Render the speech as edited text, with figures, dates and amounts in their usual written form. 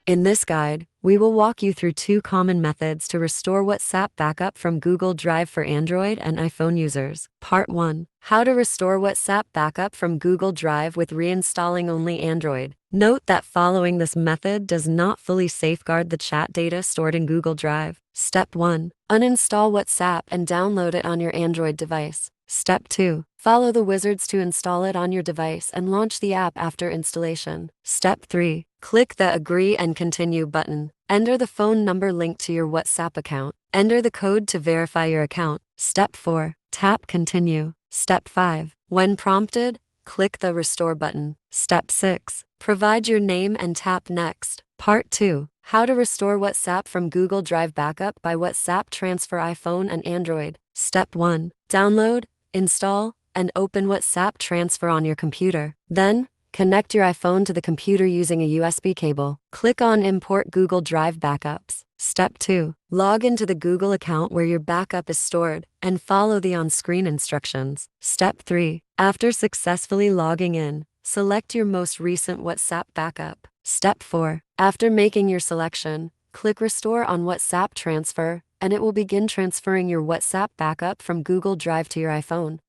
In this guide, we will walk you through 2 common methods to restore WhatsApp backup from Google Drive for Android and iPhone users. Part 1. How to restore WhatsApp backup from Google Drive with reinstalling only Android. Note that following this method does not fully safeguard the chat data stored in Google Drive. Step 1. Uninstall WhatsApp and download it on your Android device. Step 2. Follow the wizards to install it on your device and launch the app after installation. Step 3. Click the Agree and Continue button. Enter the phone number linked to your WhatsApp account. Enter the code to verify your account. Step 4. Tap Continue. Step 5. When prompted, click the Restore button. Step 6. Provide your name and tap Next. Part 2. How to restore WhatsApp from Google Drive backup by WhatsApp transfer iPhone and Android. Step 1. Download, install, and open WhatsApp transfer on your computer. Then, connect your iPhone to the computer using a USB cable. Click on Import Google Drive Backups. Step 2. Log into the Google account where your backup is stored and follow the on-screen instructions. Step 3. After successfully logging in, select your most recent WhatsApp backup. Step 4. After making your selection, click Restore on WhatsApp Transfer, and it will begin transferring your WhatsApp backup from Google Drive to your iPhone.